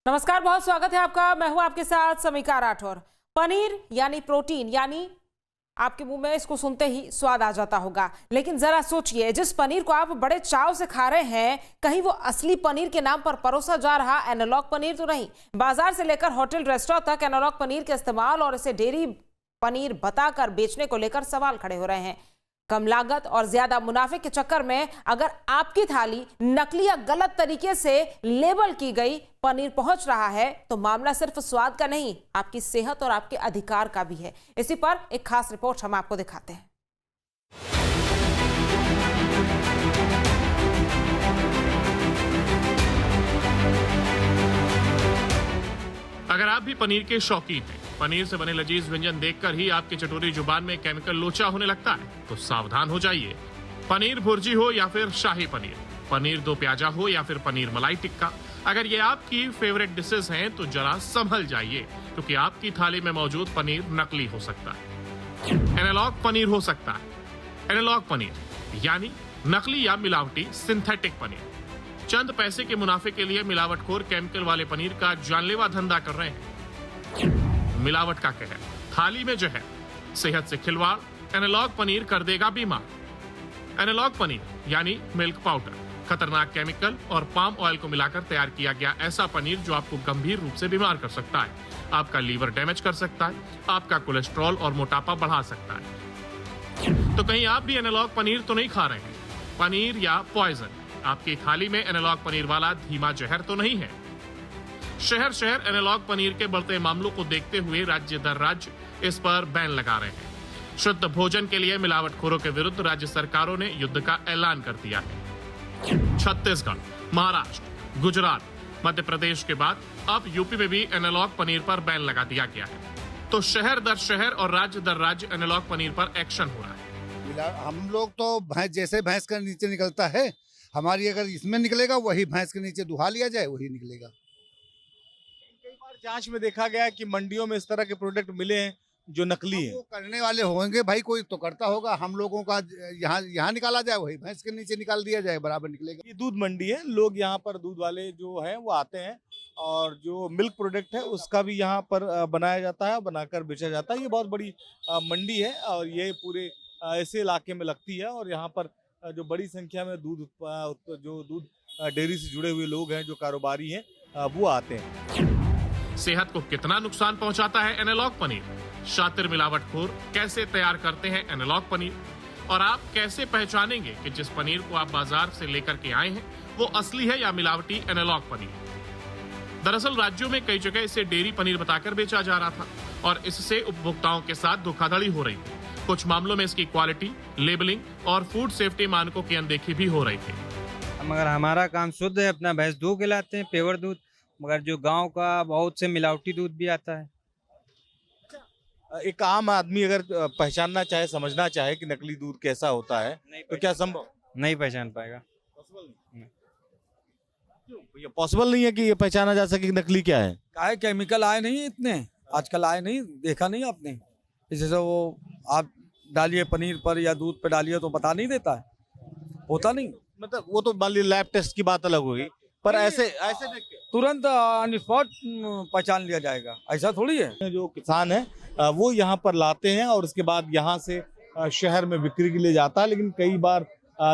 नमस्कार, बहुत स्वागत है आपका। मैं हूं आपके साथ समीका राठौर। पनीर यानी प्रोटीन, यानी आपके मुंह में इसको सुनते ही स्वाद आ जाता होगा, लेकिन जरा सोचिए, जिस पनीर को आप बड़े चाव से खा रहे हैं, कहीं वो असली पनीर के नाम पर परोसा जा रहा एनालॉग पनीर तो नहीं। बाजार से लेकर होटल रेस्टोरेंट तक एनालॉग पनीर के इस्तेमाल और इसे डेयरी पनीर बताकर बेचने को लेकर सवाल खड़े हो रहे हैं। कम लागत और ज्यादा मुनाफे के चक्कर में अगर आपकी थाली नकली या गलत तरीके से लेबल की गई पनीर पहुंच रहा है, तो मामला सिर्फ स्वाद का नहीं, आपकी सेहत और आपके अधिकार का भी है। इसी पर एक खास रिपोर्ट हम आपको दिखाते हैं। अगर आप भी पनीर के शौकीन हैं, पनीर से बने लजीज व्यंजन देखकर ही आपकी चटोरी जुबान में केमिकल लोचा होने लगता है, तो सावधान हो जाइए। पनीर भुर्जी हो या फिर शाही पनीर, पनीर दो प्याजा हो या फिर पनीर मलाई टिक्का, अगर ये आपकी फेवरेट डिशेस हैं तो जरा संभल जाइए, क्योंकि आपकी थाली में मौजूद पनीर नकली हो सकता है, एनालॉग पनीर हो सकता है। एनालॉग पनीर यानी नकली या मिलावटी सिंथेटिक पनीर। चंद पैसे के मुनाफे के लिए मिलावटखोर केमिकल वाले पनीर का जानलेवा धंधा कर रहे हैं। मिलावट का कहर, थाली में जहर, सेहत से खिलवाड़, एनालॉग पनीर कर देगा बीमार। एनालॉग पनीर यानी मिल्क पाउडर, खतरनाक केमिकल और पाम ऑयल को मिलाकर तैयार किया गया ऐसा पनीर जो आपको गंभीर रूप से बीमार कर सकता है, आपका लीवर डैमेज कर सकता है, आपका कोलेस्ट्रॉल और मोटापा बढ़ा सकता है। तो कहीं आप भी एनालॉग पनीर तो नहीं खा रहे हैं? पनीर या पॉइजन, आपकी थाली में एनालॉग पनीर वाला धीमा जहर तो नहीं है? शहर शहर एनालॉग पनीर के बढ़ते मामलों को देखते हुए राज्य दर राज्य इस पर बैन लगा रहे हैं। शुद्ध भोजन के लिए मिलावटखोरों के विरुद्ध राज्य सरकारों ने युद्ध का ऐलान कर दिया है। छत्तीसगढ़, महाराष्ट्र, गुजरात, मध्य प्रदेश के बाद अब यूपी में भी एनालॉग पनीर पर बैन लगा दिया गया है। तो शहर दर शहर और राज्य दर राज्य एनालॉग पनीर पर एक्शन हो रहा है। हम लोग तो जैसे भैंस का नीचे निकलता है, हमारी अगर इसमें निकलेगा वही भैंस के नीचे दुहा लिया जाए वही निकलेगा। कई बार जांच में देखा गया है कि मंडियों में इस तरह के प्रोडक्ट मिले हैं जो नकली हैं। वो करने वाले होंगे भाई, कोई तो करता होगा। हम लोगों का यहाँ निकाला जाए वही भैंस के नीचे निकाल दिया जाए, बराबर निकलेगा। ये दूध मंडी है, लोग यहाँ पर दूध वाले जो हैं वो आते हैं और जो मिल्क प्रोडक्ट है उसका भी यहाँ पर बनाया जाता है, बनाकर बेचा जाता है। ये बहुत बड़ी मंडी है और ये पूरे ऐसे इलाके में लगती है और यहाँ पर जो बड़ी संख्या में दूध डेयरी से जुड़े हुए लोग हैं, जो कारोबारी हैं, वो आते हैं। सेहत को कितना नुकसान पहुंचाता है एनालॉग पनीर? शातिर मिलावटखोर कैसे तैयार करते हैं एनालॉग पनीर? और आप कैसे पहचानेंगे कि जिस पनीर को आप बाजार से लेकर के आए हैं वो असली है या मिलावटी एनालॉग पनीर? दरअसल राज्यों में कई जगह इसे डेयरी पनीर बताकर बेचा जा रहा था और इससे उपभोक्ताओं के साथ धोखाधड़ी हो रही थी। कुछ मामलों में इसकी क्वालिटी, लेबलिंग और फूड सेफ्टी मानकों की अनदेखी भी हो रही थी। मगर हमारा काम शुद्ध है, अपना भैंस दूध खिलाते हैं, पेवर दूध। मगर जो गांव का बहुत से मिलावटी दूध भी आता है। एक आम आदमी अगर पहचानना चाहे, समझना चाहे कि नकली दूध कैसा होता है, तो क्या संभव? नहीं पहचान पाएगा। पॉसिबल नहीं है कि ये पहचाना जा सके कि नकली क्या है। काहे केमिकल आए नहीं इतने, आजकल आए नहीं, देखा नहीं आपने? जैसे वो आप डालिए पनीर पर या दूध पे डालिए तो पता नहीं देता है, होता नहीं। मतलब वो तो मान लीजिए लैब टेस्ट की बात अलग होगी, पर ऐसे देख के तुरंत ऑन स्पॉट पहचान लिया जाएगा, ऐसा थोड़ी है। जो किसान है वो यहाँ पर लाते हैं और उसके बाद यहाँ से शहर में बिक्री के लिए जाता है। लेकिन कई बार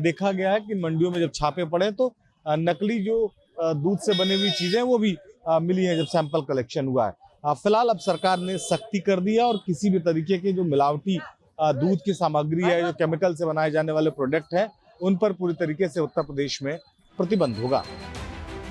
देखा गया है कि मंडियों में जब छापे पड़े तो नकली जो दूध से बनी हुई चीजें वो भी मिली हैं जब सैंपल कलेक्शन हुआ है। फिलहाल अब सरकार ने सख्ती कर दी है और किसी भी तरीके के जो मिलावटी दूध की सामग्री है, जो केमिकल से बनाए जाने वाले प्रोडक्ट हैं, उन पर पूरी तरीके से उत्तर प्रदेश में प्रतिबंध होगा।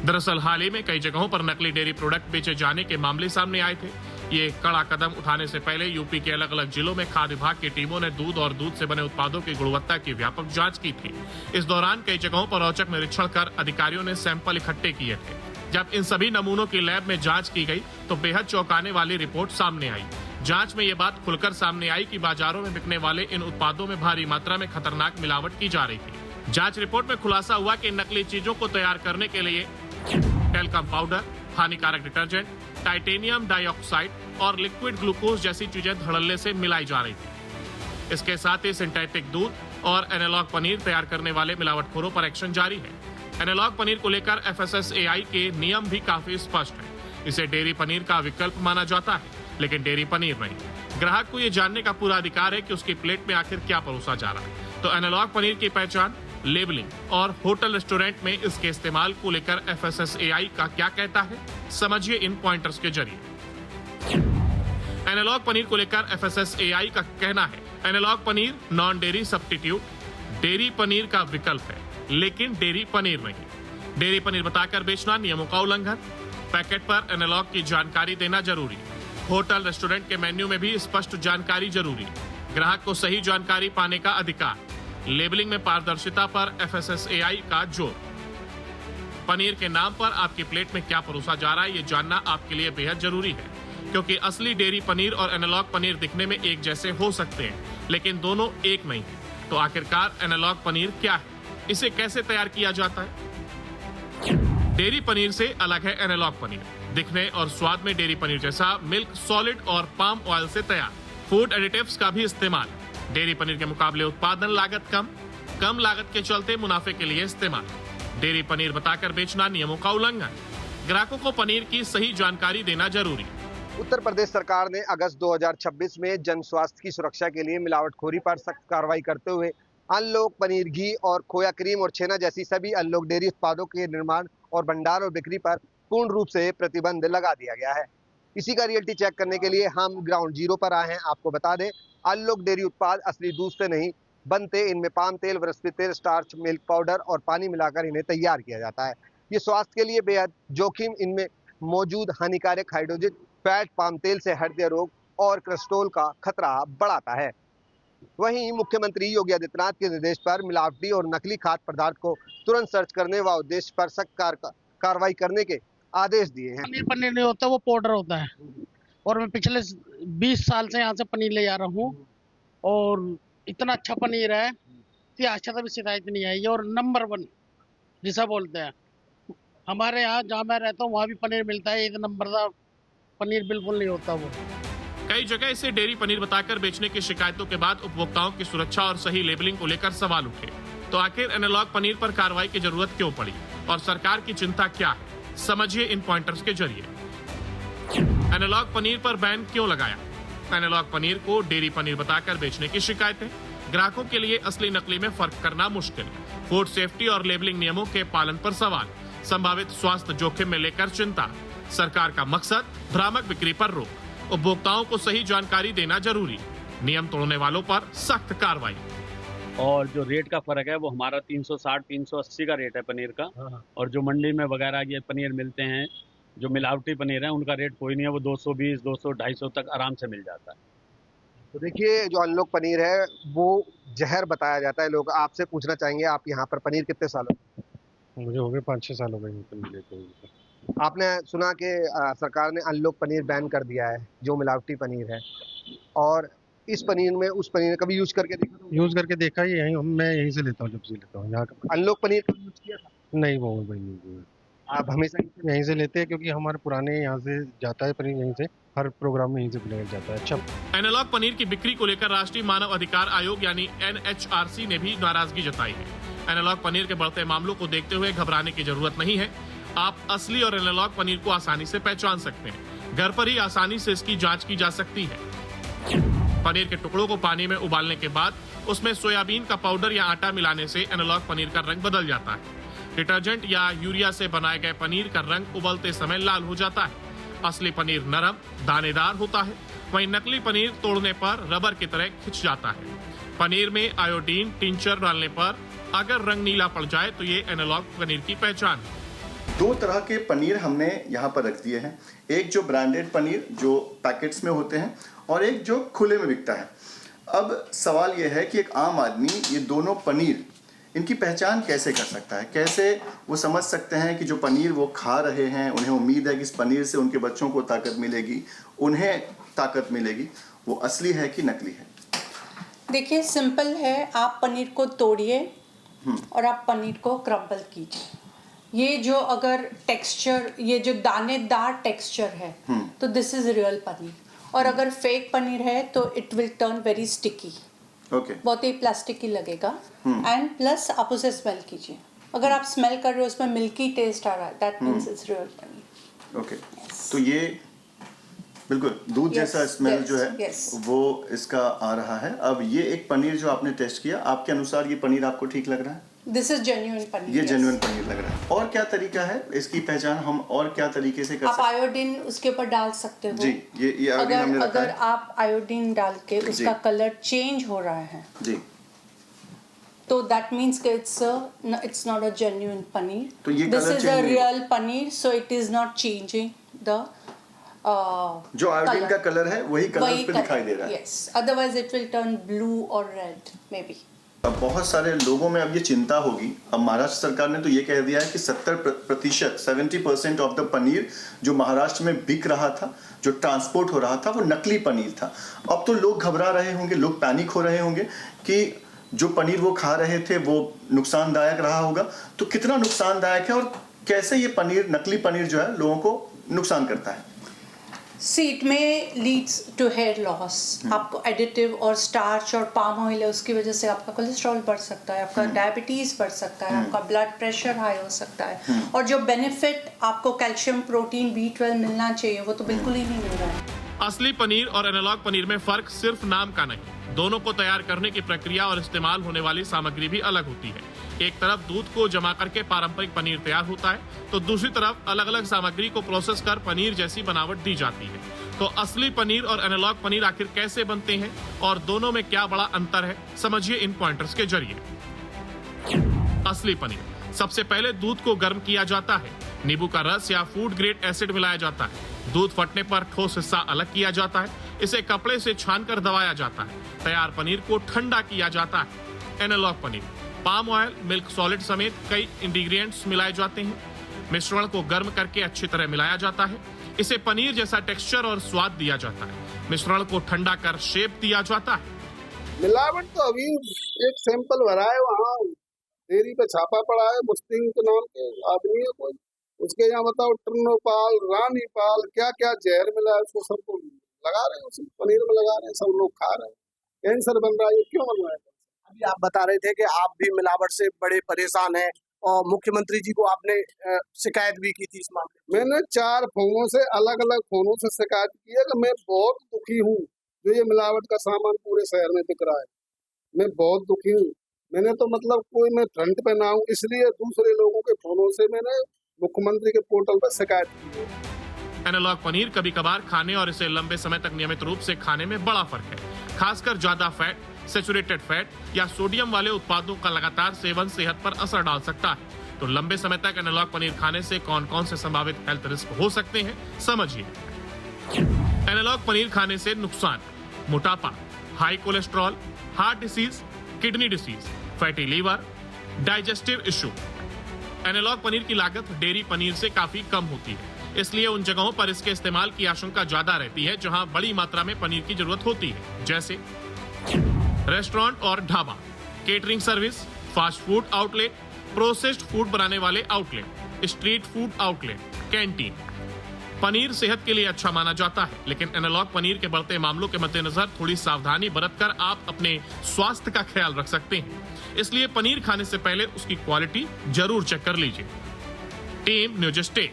दरअसल हाल ही में कई जगहों पर नकली डेयरी प्रोडक्ट बेचे जाने के मामले सामने आए थे। ये कड़ा कदम उठाने से पहले यूपी के अलग अलग जिलों में खाद्य विभाग की टीमों ने दूध और दूध से बने उत्पादों की गुणवत्ता की व्यापक जांच की थी। इस दौरान कई जगहों पर औचक निरीक्षण कर अधिकारियों ने सैंपल इकट्ठे किए थे। जब इन सभी नमूनों की लैब में जांच की गई तो बेहद चौंकाने वाली रिपोर्ट सामने आई। जांच में ये बात खुलकर सामने आई कि बाजारों में बिकने वाले इन उत्पादों में भारी मात्रा में खतरनाक मिलावट की जा रही थी। जांच रिपोर्ट में खुलासा हुआ कि नकली चीजों को तैयार करने के लिए टेल्कम पाउडर, हानिकारक डिटर्जेंट, टाइटेनियम डाइऑक्साइड और लिक्विड ग्लूकोज जैसी चीजें धड़ल्ले से मिलाई जा रही थी। इसके साथ ही सिंथेटिक दूध और एनालॉग पनीर तैयार करने वाले मिलावटखोरों पर एक्शन जारी है। एनालॉग पनीर को लेकर FSSAI के नियम भी काफी स्पष्ट है। इसे डेयरी पनीर का विकल्प माना जाता है, लेकिन डेयरी पनीर नहीं। ग्राहक को ये जानने का पूरा अधिकार है कि उसकी प्लेट में आखिर क्या परोसा जा रहा है। तो एनालॉग पनीर की पहचान, लेबलिंग और होटल रेस्टोरेंट में इसके इस्तेमाल को लेकर FSSAI का क्या कहता है, समझिए इन पॉइंटर्स के जरिए। एनालॉग पनीर को लेकर FSSAI का कहना है, analogue paneer non dairy substitute, dairy paneer का विकल्प है, लेकिन डेयरी पनीर नहीं। डेयरी पनीर बताकर बेचना नियमों का उल्लंघन। पैकेट पर एनालॉग की जानकारी देना जरूरी। होटल रेस्टोरेंट के मेन्यू में भी स्पष्ट जानकारी जरूरी। ग्राहक को सही जानकारी पाने का अधिकार। लेबलिंग में पारदर्शिता पर FSSAI का जोर। पनीर के नाम पर आपकी प्लेट में क्या परोसा जा रहा है, ये जानना आपके लिए बेहद जरूरी है, क्योंकि असली डेयरी पनीर और एनालॉग पनीर दिखने में एक जैसे हो सकते हैं, लेकिन दोनों एक नहीं है। तो आखिरकार एनालॉग पनीर क्या है, इसे कैसे तैयार किया जाता है? डेयरी पनीर से अलग है एनालॉग पनीर। दिखने और स्वाद में डेयरी पनीर जैसा, मिल्क सॉलिड और पाम ऑयल से तैयार। फूड एडिटिव्स का भी इस्तेमाल। डेयरी पनीर के मुकाबले उत्पादन लागत कम लागत के चलते मुनाफे के लिए इस्तेमाल। डेयरी पनीर बताकर बेचना नियमों का उल्लंघन। ग्राहकों को पनीर की सही जानकारी देना जरूरी। उत्तर प्रदेश सरकार ने अगस्त 2026 में जन स्वास्थ्य की सुरक्षा के लिए मिलावटखोरी पर सख्त कार्रवाई करते हुए अनलोक पनीर, घी और खोया क्रीम और छेना जैसी सभी अनलोक डेयरी उत्पादों के निर्माण और भंडार और बिक्री पर पूर्ण रूप से प्रतिबंध लगा दिया गया है। इसी का रियलिटी चेक करने के लिए हम ग्राउंड जीरो पर आए हैं। आपको बता दें, अनलोक डेयरी उत्पाद असली दूध से नहीं बनते। इनमें पाम तेल, वनस्पति तेल, स्टार्च, मिल्क पाउडर और पानी मिलाकर इन्हें तैयार किया जाता है। ये स्वास्थ्य के लिए बेहद जोखिम। इनमें मौजूद हानिकारक हाइड्रोजन फैट पाम तेल से हृदय रोग और कोलेस्ट्रॉल का खतरा बढ़ाता है। वहीं मुख्यमंत्री योगी आदित्यनाथ के निर्देश पर मिलावटी और नकली खाद्य पदार्थ को तुरंत सर्च करने व उद्देश्य पर सख्त कार्रवाई करने के आदेश दिए हैं। पनीर नहीं होता, वो पाउडर होता है। और मैं पिछले 20 साल से यहाँ से पनीर ले जा रहा हूँ और इतना अच्छा पनीर है कि आज तक भी शिकायत नहीं आई। और नंबर 1 जिसे बोलते हैं, हमारे यहाँ जहाँ मैं रहता हूँ वहाँ भी पनीर मिलता है। एक नंबर का पनीर बिल्कुल नहीं होता वो। कई जगह इसे डेयरी पनीर बताकर बेचने की शिकायतों के बाद उपभोक्ताओं की सुरक्षा और सही लेबलिंग को लेकर सवाल उठे। तो आखिर एनालॉग पनीर पर कार्रवाई की जरूरत क्यों पड़ी और सरकार की चिंता क्या है, समझिए इन पॉइंटर्स के जरिए। एनालॉग पनीर पर बैन क्यों लगाया? एनालॉग पनीर को डेयरी पनीर बताकर बेचने की शिकायतें। ग्राहकों के लिए असली नकली में फर्क करना मुश्किल। फूड सेफ्टी और लेबलिंग नियमों के पालन पर सवाल। संभावित स्वास्थ्य जोखिम में लेकर चिंता। सरकार का मकसद भ्रामक बिक्री पर रोक। उपभोक्ताओं को सही जानकारी देना जरूरी। नियम तोड़ने वालों पर सख्त कार्रवाई। और जो रेट का फर्क है वो हमारा 360-380 का रेट है पनीर का। और जो मंडी में वगैरह ये पनीर मिलते हैं, जो मिलावटी पनीर है, उनका रेट कोई नहीं है। वो 220, 200, 250 तक आराम से मिल जाता है। तो देखिए, जो अनलोक पनीर है वो जहर बताया जाता है। लोग आपसे पूछना चाहेंगे, आप यहाँ पर पनीर कितने सालों? मुझे हो गए 5-6 साल हो गए पनीर लेते हुए। आपने सुना कि सरकार ने अनलोक पनीर बैन कर दिया है, जो मिलावटी पनीर है। और इस पनीर में उस पनीर कभी यूज करके देखा? यूज करके देखा ही, यहीं मैं यहीं से लेता हूँ, जब से लेता हूँ यहाँ का। अनलोक पनीर कभी यूज किया था? नहीं, वो भाई नहीं। आप हमेशा यहीं से लेते हैं क्योंकि हमारे पुराने यहाँ से जाता है पनीर, यहीं से हर प्रोग्राम में यहीं से बनाया जाता है। अच्छा, एनालॉग पनीर की बिक्री को लेकर राष्ट्रीय मानव अधिकार आयोग यानी NHRC ने भी नाराजगी जताई है। एनालॉग पनीर के बढ़ते मामलों को देखते हुए घबराने की जरूरत नहीं है। आप असली और एनालॉग पनीर को आसानी से पहचान सकते हैं। घर पर ही आसानी से इसकी जांच की जा सकती है। पनीर के टुकड़ों को पानी में उबालने के बाद उसमें सोयाबीन का पाउडर या आटा मिलाने से एनालॉग पनीर का रंग बदल जाता है। डिटर्जेंट या यूरिया से बनाए गए पनीर का रंग उबलते समय लाल हो जाता है। असली पनीर नरम, दानेदार होता है, वहीं नकली पनीर तोड़ने पर रबर की तरह खिंच जाता है। पनीर में आयोडीन टिंचर डालने पर अगर रंग नीला पड़ जाए तो ये एनालॉग पनीर की पहचान है। 2 तरह के पनीर हमने यहाँ पर रख दिए हैं। एक जो ब्रांडेड पनीर जो पैकेट्स में होते हैं और एक जो खुले में बिकता है। अब सवाल यह है कि एक आम आदमी ये दोनों पनीर, इनकी पहचान कैसे कर सकता है? कैसे वो समझ सकते हैं कि जो पनीर वो खा रहे हैं, उन्हें उम्मीद है कि इस पनीर से उनके बच्चों को ताकत मिलेगी, उन्हें ताकत मिलेगी, वो असली है कि नकली है? देखिए, सिंपल है। आप पनीर को तोड़िए और आप पनीर को क्रम्बल कीजिए। ये जो अगर टेक्सचर, ये जो दानेदार टेक्सचर है, तो दिस इज रियल पनीर। और अगर फेक पनीर है तो it will turn very sticky. बहुत ही प्लास्टिक ही लगेगा। एंड प्लस आप उसे स्मेल कीजिए। अगर आप स्मेल कर रहे हो उसमें मिल्की टेस्ट आ रहा है, that means it's real paneer. Okay, तो ये बिल्कुल दूध जैसा स्मेल जो है वो इसका आ रहा है। अब ये एक पनीर जो आपने टेस्ट किया, आपके अनुसार ये पनीर आपको ठीक लग रहा है? This is genuine paneer. ये जेन्युइन पनीर लग रहा है। और क्या तरीका है इसकी पहचान हम और क्या तरीके से कर सकते हैं? आप आयोडीन उसके ऊपर डाल सकते हो। जी, ये आयोडीन हमने रखा है। अगर आप आयोडीन डाल के उसका कलर चेंज हो रहा है जी, तो दैट मीन्स कि it's not a genuine paneer. तो ये this colour is change a नहीं real paneer, so it is not changing the जो आयोडीन का कलर है वही कलर उस पे दिखाई दे रहा है। Yes, otherwise it will turn blue और रेड मे बी। अब बहुत सारे लोगों में अब ये चिंता होगी। अब महाराष्ट्र सरकार ने तो ये कह दिया है कि 70% ऑफ द पनीर जो महाराष्ट्र में बिक रहा था, जो ट्रांसपोर्ट हो रहा था, वो नकली पनीर था। अब तो लोग घबरा रहे होंगे, लोग पैनिक हो रहे होंगे कि जो पनीर वो खा रहे थे वो नुकसानदायक रहा होगा। तो कितना नुकसानदायक है और कैसे ये पनीर, नकली पनीर जो है लोगों को नुकसान करता है? सी इट में लीड्स टू हेयर लॉस। आपको एडिटिव और स्टार्च और पाम ऑयल है, उसकी वजह से आपका कोलेस्ट्रॉल बढ़ सकता है, आपका डायबिटीज बढ़ सकता है, आपका ब्लड प्रेशर हाई हो सकता है, और जो बेनिफिट आपको कैल्शियम, प्रोटीन, B12 मिलना चाहिए वो तो बिल्कुल ही नहीं मिल रहा है। असली पनीर और एनालॉग पनीर में फर्क सिर्फ नाम का नहीं, दोनों को तैयार करने की प्रक्रिया और इस्तेमाल होने वाली सामग्री भी अलग होती है। एक तरफ दूध को जमा करके पारंपरिक पनीर तैयार होता है, तो दूसरी तरफ अलग अलग सामग्री को प्रोसेस कर पनीर जैसी बनावट दी जाती है। तो असली पनीर और एनालॉग पनीर आखिर कैसे बनते हैं और दोनों में क्या बड़ा अंतर है, समझिए इन पॉइंटर्स के जरिए। असली पनीर, सबसे पहले दूध को गर्म किया जाता है, नींबू का रस या फूड ग्रेड एसिड मिलाया जाता है, दूध फटने पर ठोस हिस्सा अलग किया जाता है, इसे कपड़े से छानकर दबाया जाता है, तैयार पनीर को ठंडा किया जाता है। Analogue paneer, palm oil, milk solid समेत कई इंग्रेडिएंट्स मिलाए जाते हैं, मिश्रण को गर्म करके अच्छी तरह मिलाया जाता है, इसे पनीर जैसा टेक्सचर और स्वाद दिया जाता है, मिश्रण को ठंडा कर शेप दिया जाता है। मिलावट तो अभी एक सैंपल भरा है, वहाँ डेयरी पे छापा पड़ा है, मुस्लिम के नाम के आदमी है कोई, उसके यहाँ बताओ टर्नोपाल, रानीपाल, क्या क्या जहर मिला है, उसको सबको लगा रहे हैं, उसी पनीर में लगा रहे हैं, सब लोग खा रहे हैं, कैंसर बन रहा है। ये क्यों बन रहा है? अभी आप बता रहे थे कि आप भी मिलावट से बड़े परेशान हैं और मुख्यमंत्री जी को आपने शिकायत भी की थी इस मामले। मैंने 4 फोनों से, अलग अलग फोनों से शिकायत की है कि मैं बहुत दुखी हूँ जो ये मिलावट का सामान पूरे शहर में बिक रहा है। मैं बहुत दुखी हूँ। मैंने तो मतलब कोई मैं फ्रंट पे ना हूँ, इसलिए दूसरे लोगों के फोनों से मैंने मुख्यमंत्री के पोर्टल पर शिकायत की है। एनालॉग पनीर कभी कभार खाने और इसे लंबे समय तक नियमित रूप से खाने में बड़ा फर्क है। खासकर ज्यादा फैट, सैचुरेटेड फैट या सोडियम वाले उत्पादों का लगातार सेवन सेहत पर असर डाल सकता है। तो लंबे समय तक एनालॉग पनीर खाने से कौन कौन से संभावित हेल्थ रिस्क हो सकते हैं, समझिए। एनालॉग पनीर खाने से नुकसान: मोटापा, high cholesterol, heart disease, kidney disease, fatty liver, digestive issue. Analogue paneer की लागत डेयरी पनीर से काफी कम होती है, इसलिए उन जगहों पर इसके इस्तेमाल की आशंका ज्यादा रहती है जहां बड़ी मात्रा में पनीर की जरूरत होती है, जैसे रेस्टोरेंट और dhaba, catering service, fast food outlet, processed food बनाने वाले outlet, street food outlet, canteen. Paneer सेहत के लिए अच्छा माना जाता है, लेकिन एनालॉग पनीर के बढ़ते मामलों के मद्देनजर थोड़ी सावधानी बरतकर आप अपने स्वास्थ्य का ख्याल रख सकते हैं। इसलिए पनीर खाने से पहले उसकी क्वालिटी जरूर चेक कर लीजिए। Team news state.